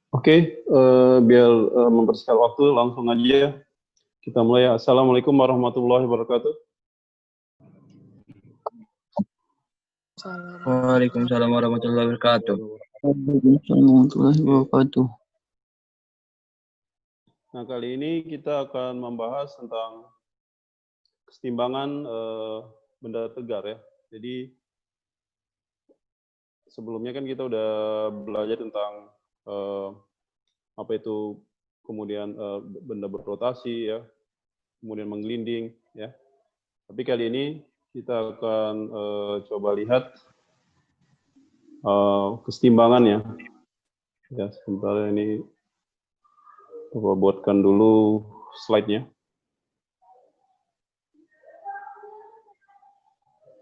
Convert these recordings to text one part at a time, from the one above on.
Oke, biar mempersingkat waktu, langsung aja kita mulai. Assalamualaikum warahmatullahi wabarakatuh. Waalaikumsalam warahmatullahi wabarakatuh. Waalaikumsalam warahmatullahi wabarakatuh. Nah, kali ini kita akan membahas tentang kesetimbangan benda tegar ya. Jadi sebelumnya kan kita udah belajar tentang apa itu kemudian benda berrotasi ya, kemudian menggelinding ya. Tapi kali ini kita akan coba lihat kesetimbangannya. Ya, sebentar ini coba buatkan dulu slide-nya.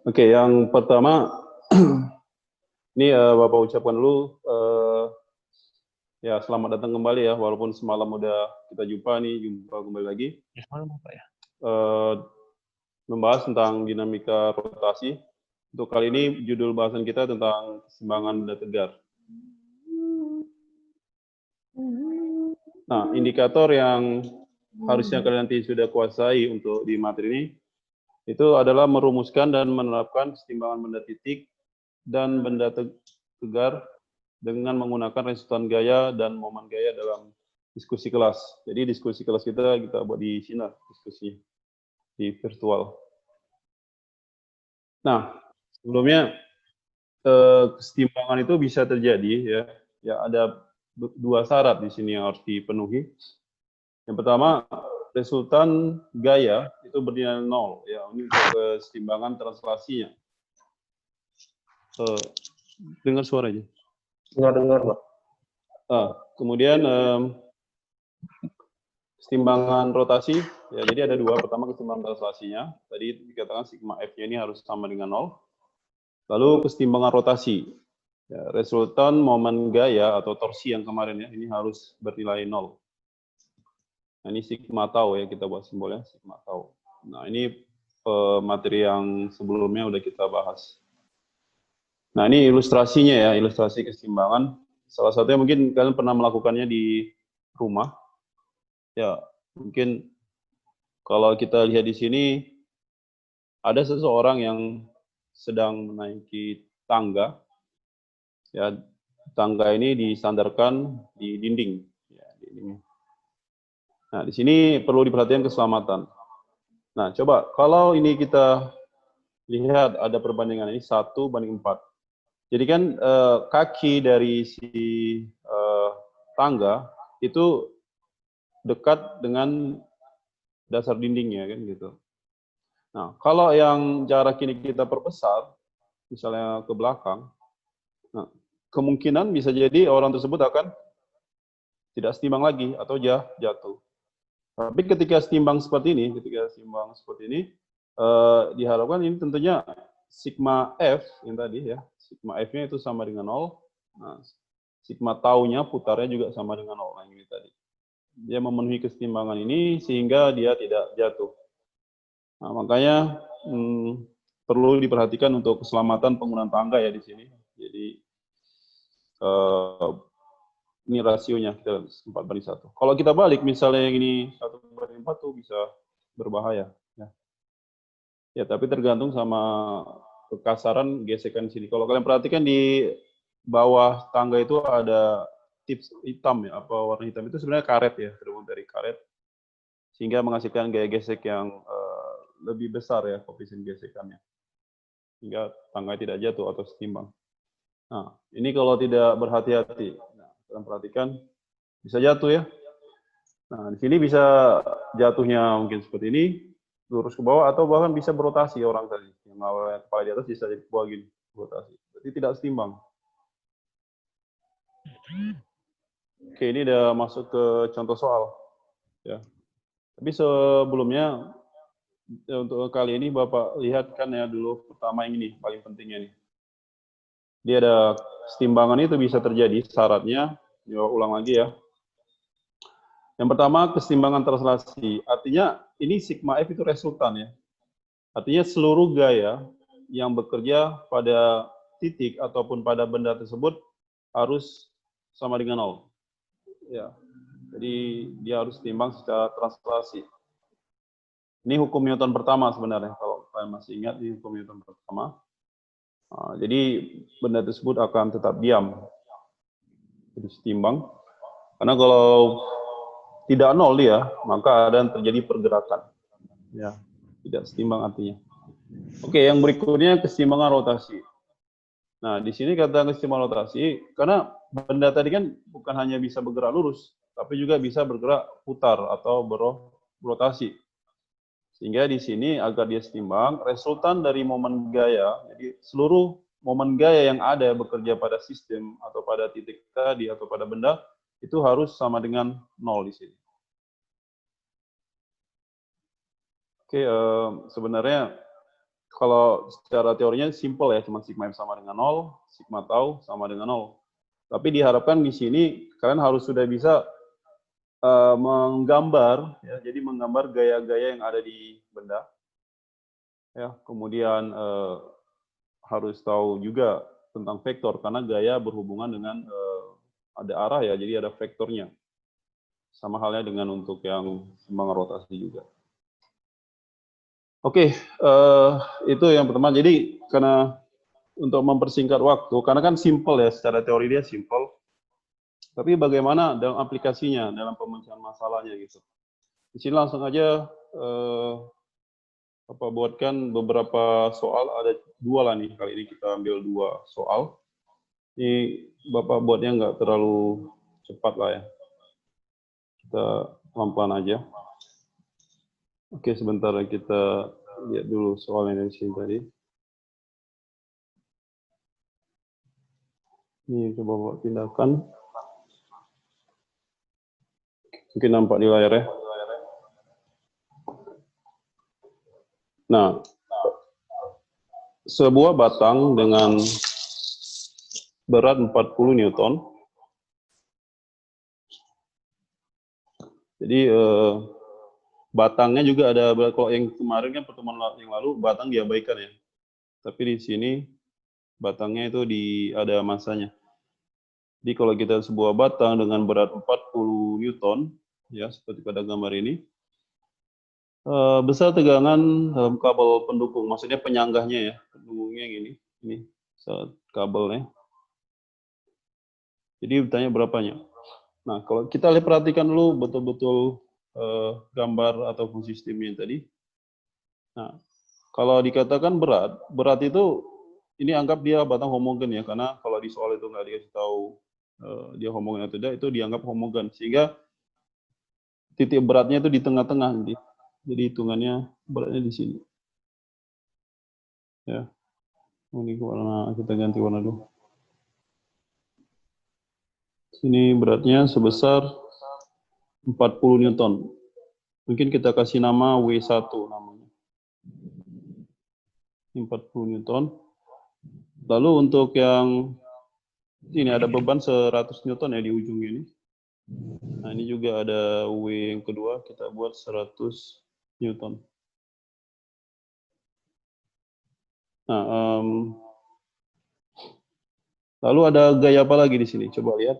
Oke, yang pertama ini Bapak ucapkan dulu ya selamat datang kembali ya, walaupun semalam udah kita jumpa kembali lagi. Semalam apa ya? Membahas tentang dinamika rotasi. Untuk kali ini judul bahasan kita tentang keseimbangan benda tegar. Nah, indikator yang harusnya kalian nanti sudah kuasai untuk di materi ini, itu adalah merumuskan dan menerapkan keseimbangan benda titik dan benda tegar dengan menggunakan resultan gaya dan momen gaya dalam diskusi kelas. Jadi diskusi kelas kita buat di sini, diskusi di virtual. Nah, sebelumnya keseimbangan itu bisa terjadi ya. Ya ada dua syarat di sini yang harus dipenuhi. Yang pertama, resultan gaya itu bernilai 0 ya. Ini untuk keseimbangan translasinya. Dengar suara aja. Dengar, Pak. Kemudian keseimbangan rotasi ya. Jadi ada dua. Pertama keseimbangan translasinya. Tadi dikatakan sigma F-nya ini harus sama dengan 0. Lalu keseimbangan rotasi. Ya, resultan momen gaya atau torsi yang kemarin ya, ini harus bernilai 0. Nah, ini sigma tau ya, kita buat simbolnya sigma tau. Nah, ini materi yang sebelumnya udah kita bahas. Nah, ini ilustrasinya ya, ilustrasi keseimbangan. Salah satunya mungkin kalian pernah melakukannya di rumah. Ya, mungkin kalau kita lihat di sini, ada seseorang yang sedang menaiki tangga. Ya, tangga ini disandarkan di dinding. Ya, di dinding. Nah, di sini perlu diperhatikan keselamatan. Nah, coba kalau ini kita lihat ada perbandingan ini 1:4. Jadi kan kaki dari si tangga itu dekat dengan dasar dindingnya kan gitu. Nah, kalau yang jarak ini kita perbesar, misalnya ke belakang, nah, kemungkinan bisa jadi orang tersebut akan tidak setimbang lagi atau jatuh. Tapi ketika setimbang seperti ini, diharapkan ini tentunya sigma F yang tadi ya, sigma F-nya itu sama dengan 0. Nah, sigma tau-nya putarnya juga sama dengan 0. Nah, ini tadi. Dia memenuhi kesetimbangan ini sehingga dia tidak jatuh. Nah, makanya perlu diperhatikan untuk keselamatan penggunaan tangga ya di sini. Jadi ini rasionya kita 4:1. Kalau kita balik misalnya yang ini 1:4 tuh bisa berbahaya ya. Ya, tapi tergantung sama kekasaran gesekan di sini. Kalau kalian perhatikan di bawah tangga itu ada tips hitam ya, apa warna hitam itu sebenarnya karet ya, terbuat dari karet sehingga menghasilkan gaya gesek yang lebih besar ya koefisien gesekannya. Sehingga tangga tidak jatuh atau setimbang. Nah, ini kalau tidak berhati-hati. Nah, kalian perhatikan bisa jatuh ya. Nah, di sini bisa jatuhnya mungkin seperti ini, lurus ke bawah, atau bahkan bisa berotasi orang tadi. Yang awalnya kepala di atas bisa jadi ke bawah gini, berotasi. Berarti tidak setimbang. Oke, ini udah masuk ke contoh soal. Ya. Tapi sebelumnya, untuk kali ini Bapak lihat kan ya dulu pertama yang ini, paling pentingnya nih. Dia ada kesetimbangan itu bisa terjadi, syaratnya, ulang lagi ya. Yang pertama, keseimbangan translasi. Artinya, ini sigma F itu resultan ya. Artinya seluruh gaya yang bekerja pada titik ataupun pada benda tersebut harus sama dengan 0. Ya. Jadi dia harus timbang secara translasi. Ini hukum Newton pertama sebenarnya, kalau kalian masih ingat ini hukum Newton pertama. Jadi benda tersebut akan tetap diam. Jadi setimbang. Karena kalau tidak nol dia, maka ada yang terjadi pergerakan. Ya, tidak setimbang artinya. Oke, yang berikutnya keseimbangan rotasi. Nah, di sini kata keseimbangan rotasi, karena benda tadi kan bukan hanya bisa bergerak lurus, tapi juga bisa bergerak putar atau berotasi. Sehingga di sini agar dia setimbang, resultan dari momen gaya, jadi seluruh momen gaya yang ada bekerja pada sistem atau pada titik tadi atau pada benda, itu harus sama dengan nol di sini. Oke, sebenarnya kalau secara teorinya simple ya, cuma sigma F sama dengan 0, sigma tau sama dengan 0. Tapi diharapkan di sini kalian harus sudah bisa menggambar, ya, jadi menggambar gaya-gaya yang ada di benda. Ya, kemudian harus tahu juga tentang vektor, karena gaya berhubungan dengan ada arah ya, jadi ada vektornya. Sama halnya dengan untuk yang seimbangan rotasi juga. Oke, itu yang pertama. Jadi karena untuk mempersingkat waktu, karena kan simple ya, secara teori dia simple. Tapi bagaimana dalam aplikasinya, dalam pemecahan masalahnya gitu. Di sini langsung aja buatkan beberapa soal, ada 2 lah nih, kali ini kita ambil 2 soal. Ini Bapak buatnya nggak terlalu cepat lah ya. Kita pelan-pelan aja. Oke, sebentar kita lihat dulu soalnya dari sini tadi. Ini coba Bapak pindahkan. Mungkin nampak di layar ya. Nah, sebuah batang dengan berat 40 Newton. Jadi batangnya juga ada, kalau yang kemarin kan pertemuan yang lalu batang diabaikan ya. Tapi di sini batangnya itu ada masanya. Jadi kalau kita sebuah batang dengan berat 40 Newton, ya seperti pada gambar ini, besar tegangan dalam kabel pendukung, maksudnya penyanggahnya ya, pendukungnya yang ini kabelnya. Jadi bertanya berapanya. Nah, kalau kita perhatikan dulu betul-betul gambar ataupun sistemnya tadi. Nah, kalau dikatakan berat itu ini anggap dia batang homogen ya, karena kalau di soal itu nggak dikasih tahu dia homogen atau tidak, itu dianggap homogen, sehingga titik beratnya itu di tengah-tengah nanti. Jadi hitungannya beratnya di sini. Ya. Ini warna, kita ganti warna dulu. Sini beratnya sebesar 40 Newton. Mungkin kita kasih nama W1 namanya. 40 Newton. Lalu untuk yang ini ada beban 100 Newton ya di ujung ini. Nah, ini juga ada W yang kedua, kita buat 100 Newton. Nah, lalu ada gaya apa lagi di sini? Coba lihat.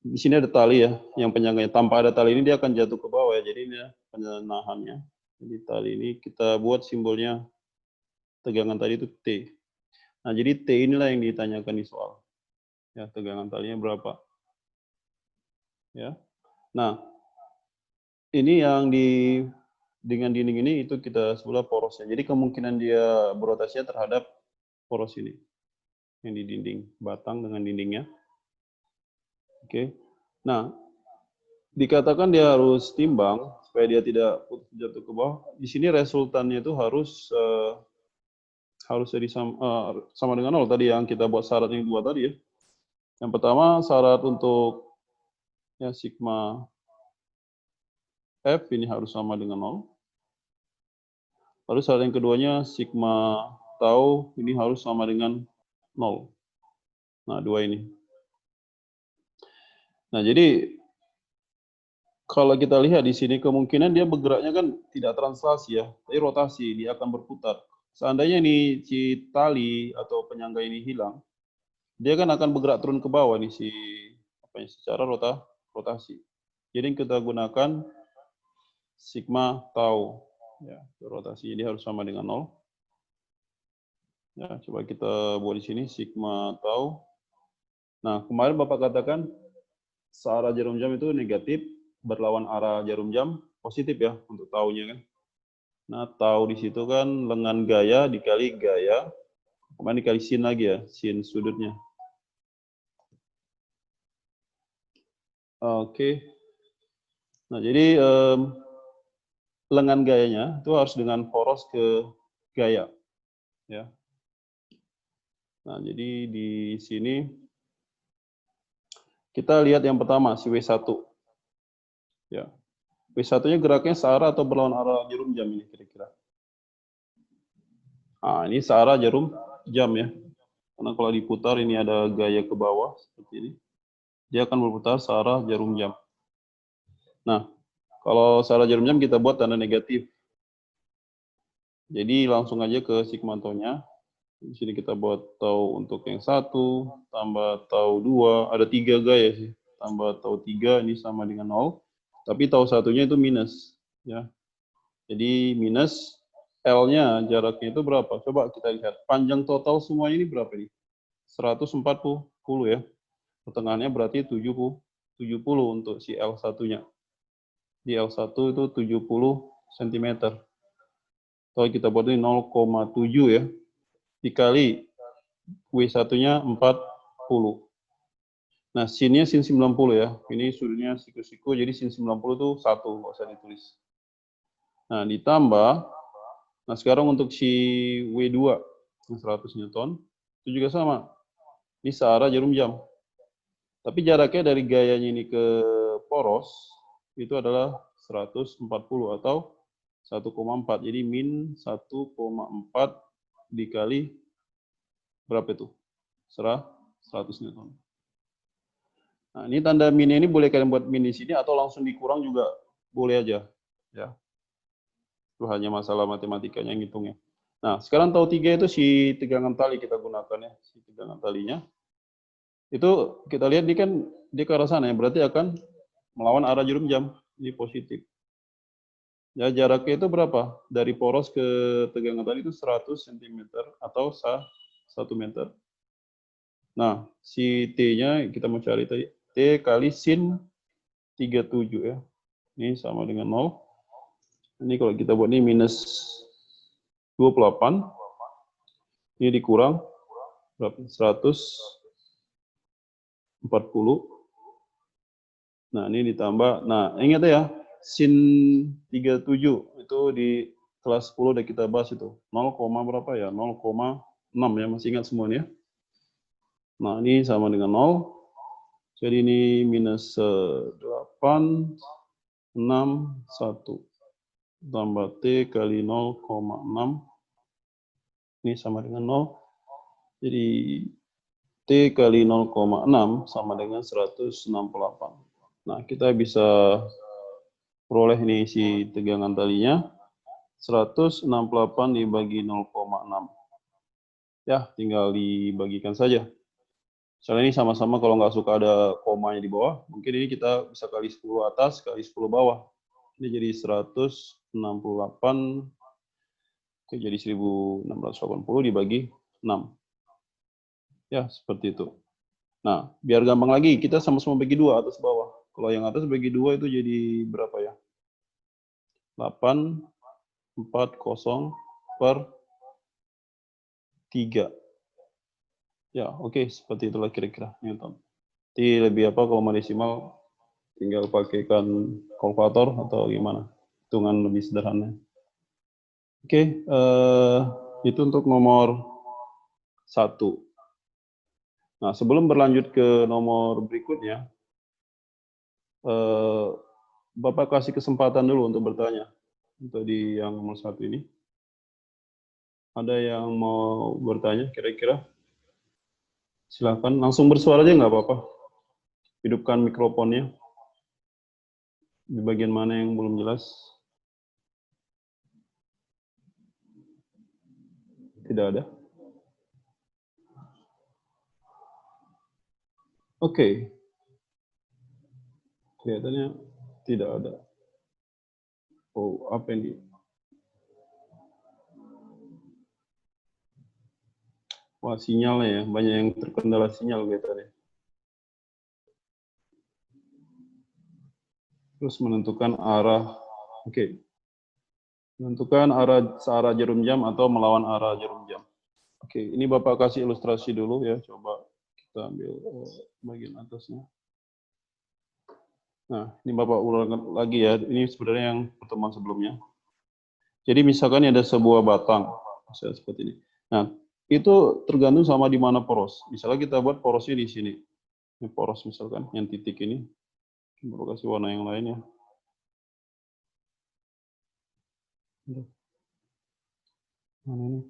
Di sini ada tali ya, yang penyangganya. Tanpa ada tali ini dia akan jatuh ke bawah ya, jadi ini penahannya. Jadi tali ini kita buat simbolnya tegangan tadi itu T. Nah, jadi T inilah yang ditanyakan di soal. Ya, tegangan talinya berapa? Ya. Nah, ini yang dengan dinding ini itu kita sebutlah porosnya. Jadi kemungkinan dia berotasinya terhadap poros ini. Yang di dinding, batang dengan dindingnya. Oke. Nah, dikatakan dia harus timbang supaya dia tidak jatuh ke bawah. Di sini resultannya itu harus jadi sama dengan 0 tadi yang kita buat syarat yang 2 tadi ya. Yang pertama syarat untuk ya sigma F ini harus sama dengan 0. Lalu syarat yang keduanya sigma tau ini harus sama dengan 0. Nah, 2 ini. Nah, jadi kalau kita lihat di sini kemungkinan dia bergeraknya kan tidak translasi ya, tapi rotasi, dia akan berputar. Seandainya ini si tali atau penyangga ini hilang, dia kan akan bergerak turun ke bawah nih secara rotasi. Jadi kita gunakan sigma tau. Ya, rotasi ini harus sama dengan 0. Ya, coba kita buat di sini sigma tau. Nah, kemarin Bapak katakan searah jarum jam itu negatif, berlawan arah jarum jam positif ya untuk taunya kan. Nah, tau di situ kan lengan gaya dikali gaya, kemudian dikali sin lagi ya, sin sudutnya. Oke. Nah, jadi lengan gayanya itu harus dengan poros ke gaya. Ya. Nah, jadi di sini kita lihat yang pertama, si W1. Ya. W1-nya geraknya searah atau berlawan arah jarum jam ini kira-kira? Nah, ini searah jarum jam ya. Karena kalau diputar ini ada gaya ke bawah seperti ini. Dia akan berputar searah jarum jam. Nah, kalau searah jarum jam kita buat tanda negatif. Jadi langsung aja ke sigma tau-nya. Di sini kita buat tau untuk yang 1, tambah tau 2, ada 3 gaya sih. Tambah tau 3 ini sama dengan 0. Tapi tau satunya itu minus. Ya. Jadi minus L-nya jaraknya itu berapa? Coba kita lihat. Panjang total semua ini berapa nih? 140 ya. Pertengahannya berarti 70 untuk si L1-nya. Di L1 itu 70 cm. Kalau kita buat ini 0,7 ya. Dikali W1-nya 40. Nah, sin-nya sin 90 ya. Ini sudutnya siku-siku, jadi sin 90 itu 1, nggak usah ditulis. Nah, ditambah, nah sekarang untuk si W2, yang 100 Newton, itu juga sama. Ini searah jarum jam. Tapi jaraknya dari gayanya ini ke poros, itu adalah 140 atau 1,4. Jadi min 1,4 dikali berapa itu? 100 Newton. Nah, ini tanda min ini boleh kalian buat min di sini atau langsung dikurang juga boleh aja. Ya. Itu hanya masalah matematikanya yang ngitungnya. Nah, sekarang tahu 3 itu si tegangan tali kita gunakan ya, si tegangan talinya. Itu kita lihat dia kan dia ke arah sana ya, berarti akan melawan arah jarum jam, ini positif. Ya, jaraknya itu berapa? Dari poros ke tegangan tali itu 100 cm atau 1 meter. Nah, si T-nya kita mau cari tadi. T kali sin 37 ya. Ini sama dengan 0. Ini kalau kita buat ini minus 28. Ini dikurang berapa? 140. Nah, ini ditambah. Nah, ingat ya, sin 37 itu di kelas 10 udah kita bahas itu. 0, berapa ya? 0,6 ya, masih ingat semuanya. Nah, ini sama dengan 0. Jadi ini minus 8, 6, 1. Tambah T kali 0,6. Ini sama dengan 0. Jadi T kali 0,6 sama dengan 168. Nah, kita bisa peroleh ini si tegangan talinya. 168 dibagi 0,6. Ya, tinggal dibagikan saja. Misalnya ini sama-sama kalau nggak suka ada komanya di bawah, mungkin ini kita bisa kali 10 atas, kali 10 bawah. Ini jadi 168, oke, jadi 1680 dibagi 6. Ya, seperti itu. Nah, biar gampang lagi, kita sama-sama bagi 2 atas bawah. Kalau yang atas bagi 2 itu jadi berapa ya? 840 per 3. Ya, oke, seperti itulah kira-kira Newton. Jadi lebih apa kalau mau desimal tinggal pakaikan kalkulator atau gimana? Hitungan lebih sederhana. Oke, itu untuk nomor 1. Nah, sebelum berlanjut ke nomor berikutnya, Bapak kasih kesempatan dulu untuk bertanya. Untuk di yang nomor 1 ini. Ada yang mau bertanya kira-kira? Silakan, langsung bersuara aja nggak apa-apa. Hidupkan mikrofonnya. Di bagian mana yang belum jelas? Tidak ada. Oke. Kelihatannya tidak ada. Oh, apa ini? Wah, sinyalnya ya, banyak yang terkendala sinyal kelihatannya. Terus menentukan arah, oke. Menentukan arah searah jarum jam atau melawan arah jarum jam. Oke, ini Bapak kasih ilustrasi dulu ya, coba kita ambil bagian atasnya. Nah, ini Bapak ulang lagi ya, ini sebenarnya yang pertemuan sebelumnya. Jadi misalkan ada sebuah batang, misalnya seperti ini. Nah, itu tergantung sama di mana poros. Misalnya kita buat porosnya di sini. Ini poros misalkan, yang titik ini. Baru kasih warna yang lain ya. Mana ini?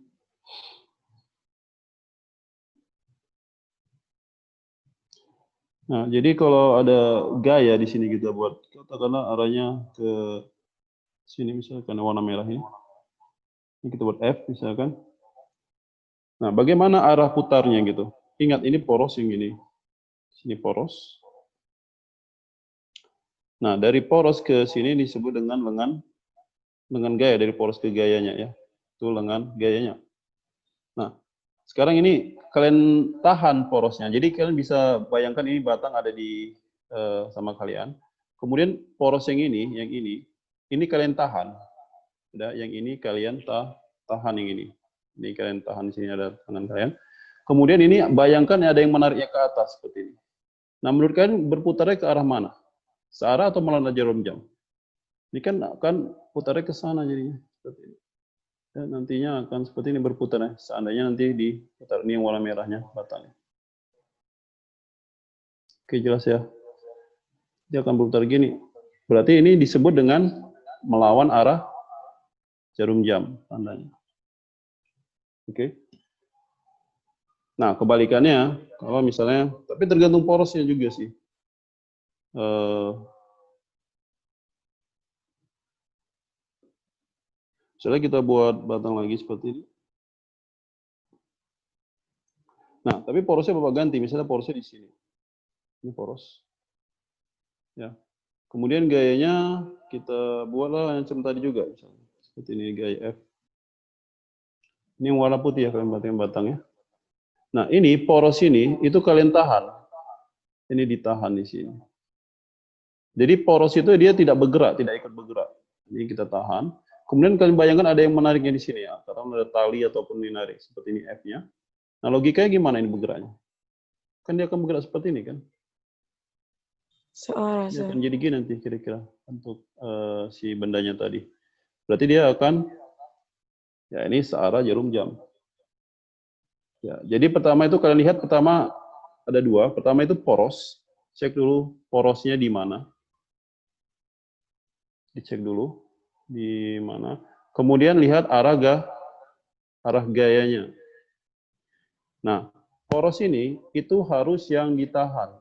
Nah, jadi kalau ada gaya di sini kita buat, katakanlah arahnya ke sini misalkan warna merah ini. Ini kita buat F misalkan. Nah, bagaimana arah putarnya gitu? Ingat ini poros yang ini. Sini poros. Nah, dari poros ke sini disebut dengan lengan gaya, dari poros ke gayanya ya. Itu lengan gayanya. Nah, sekarang ini kalian tahan porosnya. Jadi kalian bisa bayangkan ini batang ada di sama kalian. Kemudian poros yang ini kalian tahan. Udah, yang ini kalian tahan yang ini. Ini kalian tahan, di sini ada tangan kalian. Kemudian ini bayangkan ada yang menariknya ke atas seperti ini. Nah, menurut kalian berputarnya ke arah mana? Searah atau melawan jarum jam? Ini kan akan putarnya ke sana jadinya seperti ini. Dan nantinya akan seperti ini berputar ya. Seandainya nanti diputar, ini yang warna merahnya batangnya. Oke, jelas ya. Dia akan berputar gini. Berarti ini disebut dengan melawan arah jarum jam tandanya. Oke. Nah, kebalikannya kalau misalnya, tapi tergantung porosnya juga sih. Misalnya kita buat batang lagi seperti ini. Nah, tapi porosnya Bapak ganti, misalnya porosnya di sini. Ini poros. Ya. Kemudian gayanya kita buatlah yang tadi juga, misalnya. Seperti ini gaya F. Ini yang warna putih ya, kalian batang-batangnya. Nah, ini poros ini, itu kalian tahan. Ini ditahan di sini. Jadi poros itu dia tidak bergerak, tidak ikut bergerak. Ini kita tahan. Kemudian kalian bayangkan ada yang menariknya di sini ya. Katakan ada tali ataupun dinarik. Seperti ini F-nya. Nah, logikanya gimana ini bergeraknya? Kan dia akan bergerak seperti ini kan? Searah, Dia akan jadi gini nanti kira-kira untuk si bendanya tadi. Berarti dia akan, ya ini searah jarum jam. Ya, jadi pertama itu kalian lihat, pertama ada dua. Pertama itu poros. Cek dulu porosnya di mana. Dicek dulu di mana. Kemudian lihat arah gayanya. Nah, poros ini itu harus yang ditahan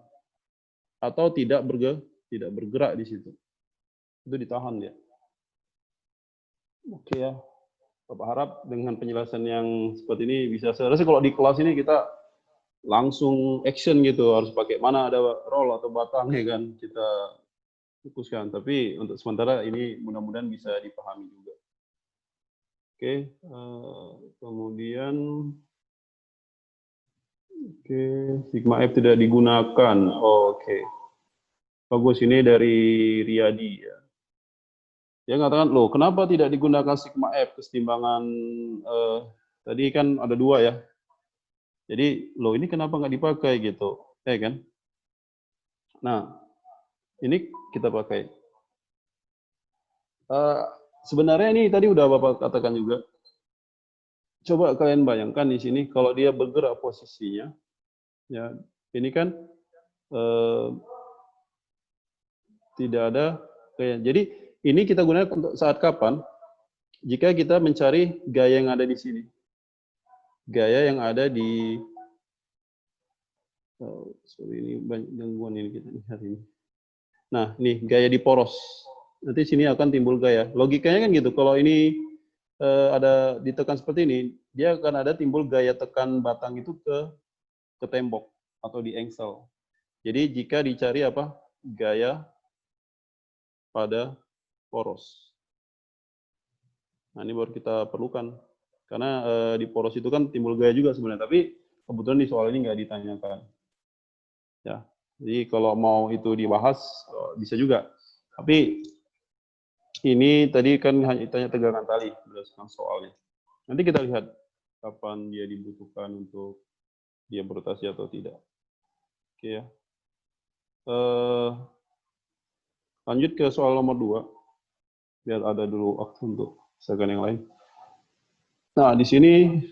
atau tidak bergerak di situ. Itu ditahan dia. Oke ya. Bapak harap dengan penjelasan yang seperti ini bisa, seharusnya kalau di kelas ini kita langsung action gitu, harus pakai mana ada roll atau batang ya kan, kita fokuskan. Tapi untuk sementara ini mudah-mudahan bisa dipahami juga. Oke, kemudian sigma F tidak digunakan. Oke. Bagus, ini dari Riyadi ya. Dia mengatakan, loh kenapa tidak digunakan sigma F, kesetimbangan tadi kan ada dua ya. Jadi, loh ini kenapa nggak dipakai gitu, kan? Nah, ini kita pakai. Sebenarnya ini tadi udah Bapak katakan juga. Coba kalian bayangkan di sini, kalau dia bergerak posisinya, ya ini kan tidak ada kayak. Jadi ini kita gunakan untuk saat kapan? Jika kita mencari gaya yang ada di sini. Gaya yang ada di sorry ini banyak gangguan ini kita lihat ini. Nah, ini gaya di poros. Nanti sini akan timbul gaya. Logikanya kan gitu. Kalau ini ada ditekan seperti ini, dia akan ada timbul gaya tekan batang itu ke tembok atau di engsel. Jadi jika dicari apa? Gaya pada poros. Nah, ini baru kita perlukan. Karena di poros itu kan timbul gaya juga sebenarnya, tapi kebetulan di soal ini nggak ditanyakan. Ya, jadi kalau mau itu dibahas, bisa juga. Tapi ini tadi kan hanya tanya tegangan tali berdasarkan soalnya. Nanti kita lihat kapan dia dibutuhkan untuk dia berotasi atau tidak. Oke ya. Lanjut ke soal nomor 2. Biar ada dulu waktu untuk misalkan yang lain. Nah, di sini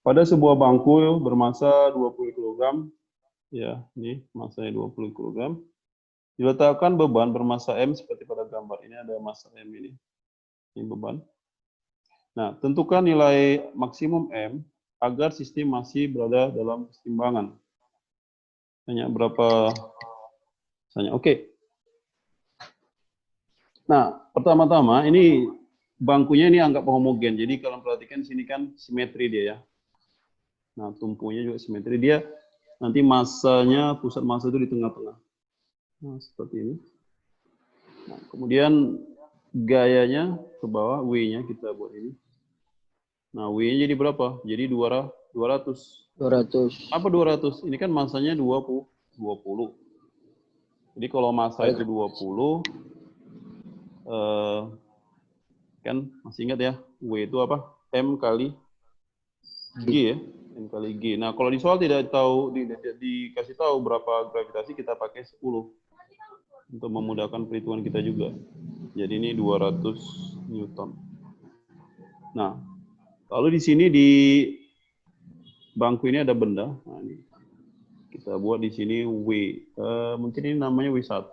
pada sebuah bangku bermasa 20 kg, ya, ini masanya 20 kg, diletakkan beban bermasa M seperti pada gambar. Ini ada massa M ini beban. Nah, tentukan nilai maksimum M agar sistem masih berada dalam keseimbangan. Tanya berapa? Tanya, oke. Nah, pertama-tama ini bangkunya ini anggap homogen. Jadi kalau perhatikan sini kan simetri dia ya. Nah, tumpunya juga simetri. Dia nanti masanya, pusat massa itu di tengah-tengah. Nah, seperti ini. Nah, kemudian gayanya ke bawah, W-nya kita buat ini. Nah, W-nya jadi berapa? Jadi 200. 200. Apa 200? Ini kan massanya 20. Jadi kalau massa itu 20, kan masih ingat ya, W itu apa? M kali G ya. M kali G. Nah, kalau di soal tidak tahu, dikasih tahu berapa gravitasi, kita pakai 10. Untuk memudahkan perhitungan kita juga. Jadi ini 200 Newton. Nah, lalu di sini di bangku ini ada benda. Nah, ini kita buat di sini W. Mungkin ini namanya W1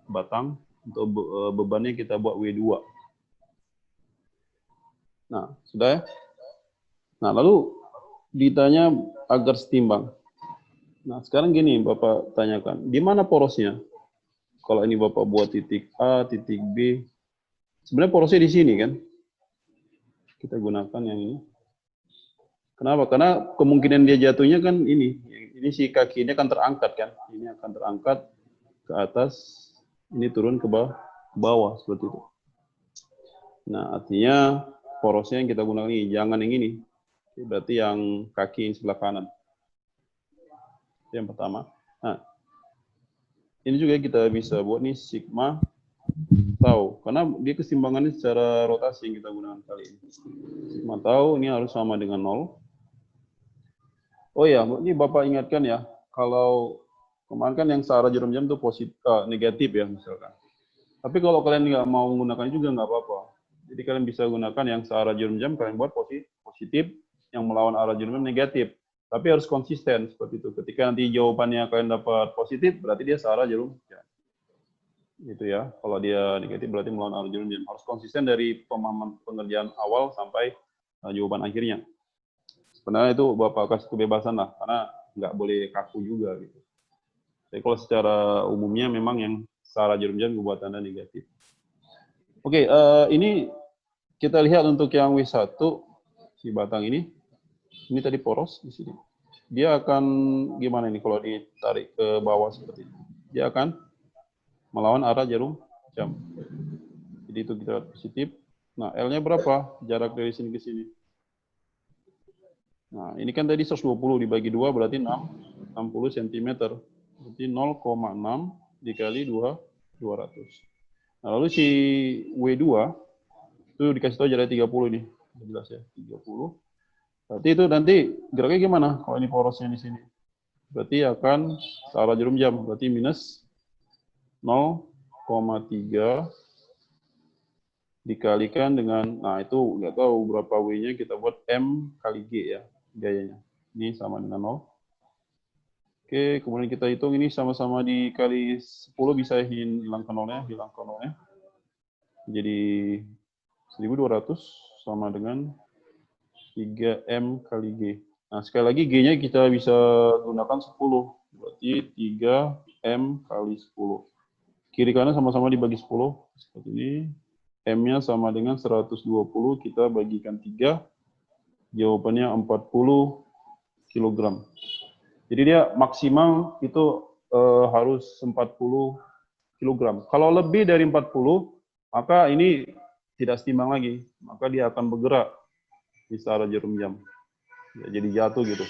batang. Untuk bebannya kita buat W2. Nah, sudah ya? Nah, lalu ditanya agar setimbang. Nah, sekarang gini Bapak tanyakan, di mana porosnya? Kalau ini Bapak buat titik A, titik B, sebenarnya porosnya di sini kan? Kita gunakan yang ini. Kenapa? Karena kemungkinan dia jatuhnya kan ini si kaki ini akan terangkat kan? Ini akan terangkat ke atas, ini turun ke bawah seperti itu. Nah, artinya porosnya yang kita gunakan ini, jangan yang ini. Berarti yang kaki yang sebelah kanan. Yang pertama. Nah, ini juga kita bisa buat nih sigma tau. Karena dia keseimbangannya secara rotasi yang kita gunakan kali ini. Sigma tau ini harus sama dengan 0. Oh ya, ini Bapak ingatkan ya, kalau kemarin kan yang searah jarum jam itu negatif ya misalkan. Tapi kalau kalian nggak mau menggunakan juga nggak apa-apa. Jadi kalian bisa gunakan yang searah jarum jam, kalian buat positif, yang melawan arah jarum jam negatif. Tapi harus konsisten seperti itu. Ketika nanti jawabannya kalian dapat positif, berarti dia searah jarum jam. Gitu ya. Kalau dia negatif berarti melawan arah jarum jam. Harus konsisten dari pemahaman pengerjaan awal sampai jawaban akhirnya. Sebenarnya itu Bapak kasih kebebasan lah, karena nggak boleh kaku juga gitu. Tapi kalau secara umumnya memang yang searah jarum jam buat tanda negatif. Oke, ini kita lihat untuk yang W1, si batang ini tadi poros di sini. Dia akan gimana ini kalau ditarik ke bawah seperti ini? Dia akan melawan arah jarum jam. Jadi itu kita lihat positif. Nah, L-nya berapa? Jarak dari sini ke sini. Nah, ini kan tadi 120 dibagi 2 berarti 60 cm. Berarti 0,6 dikali 200. Nah, lalu si W2 itu dikasih tahu jarak 30 nih. Jelas ya, 30. Berarti itu nanti geraknya gimana kalau ini porosnya di sini? Berarti akan searah jarum jam. Berarti minus 0,3 dikalikan dengan, nah itu nggak tahu berapa W-nya, kita buat M kali G ya, gayanya. Ini sama dengan 0. Oke, kemudian kita hitung ini sama-sama dikali 10, bisa hilangkan nolnya. Jadi 1200 sama dengan 3M kali G. Nah, sekali lagi G-nya kita bisa gunakan 10. Berarti 3M kali 10. Kiri kanan sama-sama dibagi 10. Seperti ini. M-nya sama dengan 120, kita bagikan 3. Jawabannya 40 kg. Jadi dia maksimal itu harus 40 kilogram. Kalau lebih dari 40, maka ini tidak setimbang lagi. Maka dia akan bergerak di searah jarum jam. Ya, jadi jatuh gitu.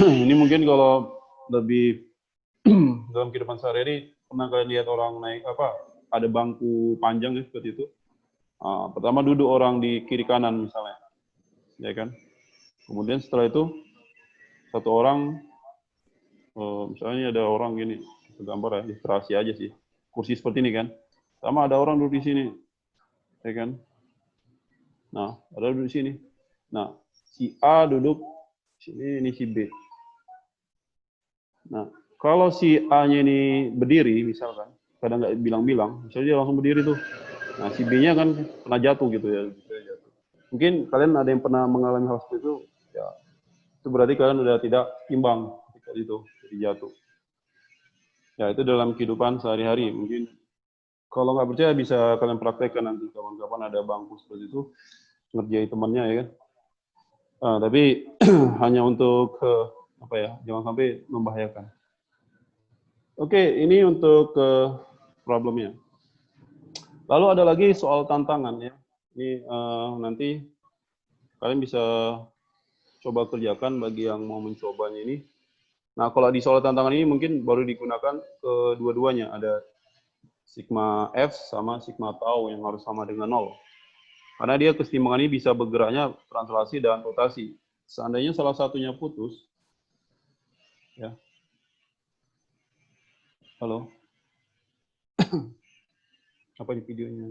Ini mungkin kalau lebih dalam kehidupan sehari-hari, pernah kalian lihat orang naik ada bangku panjang ya, seperti itu. Pertama duduk orang di kiri kanan misalnya, ya kan. Kemudian setelah itu satu orang, misalnya ada orang gini, gambar ya, ilustrasi aja sih, kursi seperti ini kan. Sama ada orang duduk di sini, ya kan. Nah, ada duduk di sini. Nah, si A duduk sini, ini si B. Nah, kalau si A-nya ini berdiri, misalkan, kadang nggak bilang-bilang, misalnya dia langsung berdiri tuh. Nah, si B-nya kan pernah jatuh gitu ya. Mungkin kalian ada yang pernah mengalami hal seperti itu, ya itu berarti kalian udah tidak imbang ketika itu, jadi jatuh. Ya, itu dalam kehidupan sehari-hari. Mungkin kalau nggak percaya bisa kalian praktekkan nanti kapan-kapan ada bangku seperti itu, ngerjain temannya ya kan. Tapi hanya untuk jangan sampai membahayakan. Oke, ini untuk problemnya. Lalu ada lagi soal tantangan ya. Ini nanti kalian bisa coba kerjakan bagi yang mau mencobanya ini. Nah, kalau di soal tantangan ini mungkin baru digunakan kedua-duanya. Ada sigma F sama sigma tau yang harus sama dengan 0. Karena dia kesetimbangan ini bisa bergeraknya translasi dan rotasi. Seandainya salah satunya putus, ya. Halo? Apa di videonya?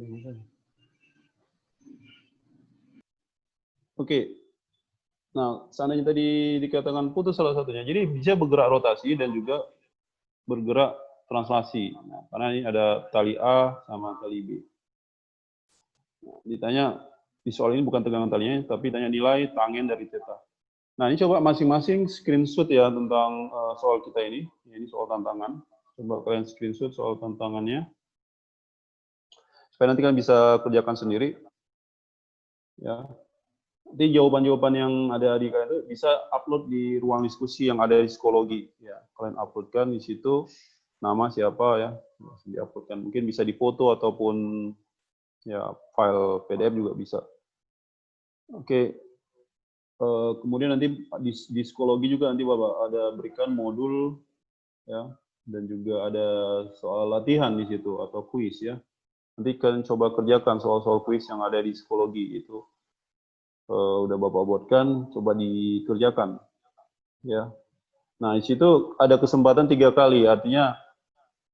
Oke. Nah, seandainya tadi dikatakan putus salah satunya, jadi bisa bergerak rotasi dan juga bergerak translasi. Nah, karena ini ada tali A sama tali B. Nah, ditanya, di soal ini bukan tegangan talinya, tapi tanya nilai tangen dari theta. Nah, ini coba masing-masing screenshot ya tentang soal kita ini. Ini soal tantangan. Coba kalian screenshot soal tantangannya. Supaya nanti kalian bisa kerjakan sendiri. Ya. Nanti jawaban-jawaban yang ada di kalian itu bisa upload di ruang diskusi yang ada di psikologi. Ya, kalian uploadkan di situ nama siapa ya, diuploadkan. Mungkin bisa difoto ataupun ya file PDF juga bisa. Oke. Kemudian nanti di psikologi juga nanti Bapak ada berikan modul ya, dan juga ada soal latihan di situ atau kuis ya. Nanti kalian coba kerjakan soal-soal kuis yang ada di psikologi itu. Udah Bapak buatkan, coba dikerjakan. Ya. Nah, di situ ada kesempatan 3 kali, artinya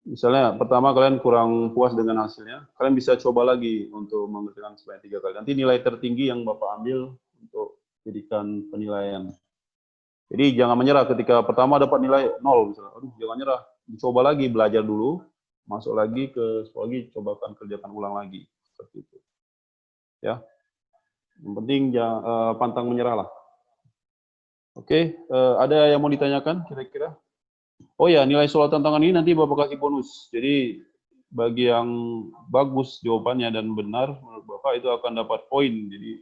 misalnya pertama kalian kurang puas dengan hasilnya, kalian bisa coba lagi untuk mengerjakan sebanyak 3 kali. Nanti nilai tertinggi yang Bapak ambil untuk jadikan penilaian. Jadi jangan menyerah ketika pertama dapat nilai 0 misalnya. Aduh, jangan nyerah. Dicoba lagi, belajar dulu, masuk lagi ke psikologi, cobakan kerjakan ulang lagi. Seperti itu. Ya. Yang penting jangan pantang menyerah lah. Oke, ada yang mau ditanyakan kira-kira? Oh ya, nilai soal tantangan ini nanti Bapak kasih bonus. Jadi bagi yang bagus jawabannya dan benar menurut Bapak itu akan dapat poin. Jadi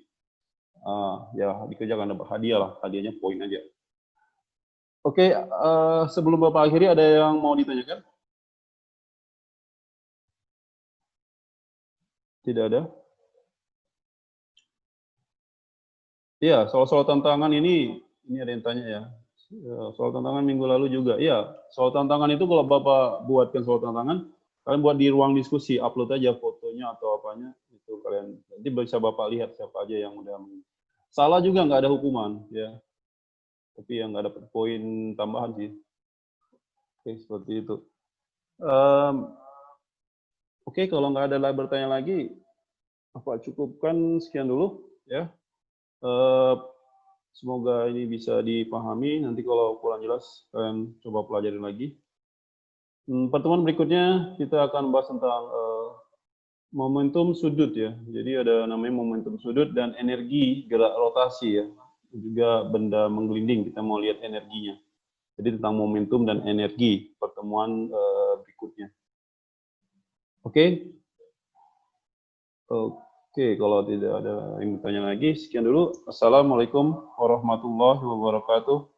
ya dikerjakan dapat hadiah lah, hadiahnya poin aja. Oke, sebelum Bapak akhiri ada yang mau ditanyakan? Tidak ada? Iya, soal-soal tantangan ini ada yang tanya ya. Soal tantangan minggu lalu juga. Iya, soal tantangan itu kalau Bapak buatkan soal tantangan, kalian buat di ruang diskusi, upload aja fotonya atau apanya, itu kalian nanti bisa Bapak lihat siapa aja yang udah salah juga nggak ada hukuman ya. Tapi yang nggak dapat poin tambahan sih. Oke, seperti itu. Oke, kalau nggak ada bertanya lagi, Bapak cukupkan sekian dulu ya. Semoga ini bisa dipahami. Nanti kalau kurang jelas, kalian coba pelajari lagi. Pertemuan berikutnya kita akan bahas tentang momentum sudut ya. Jadi ada namanya momentum sudut dan energi gerak rotasi ya. Juga benda menggelinding, kita mau lihat energinya. Jadi tentang momentum dan energi pertemuan berikutnya. Oke. Oke, kalau tidak ada yang bertanya lagi, sekian dulu. Assalamualaikum warahmatullahi wabarakatuh.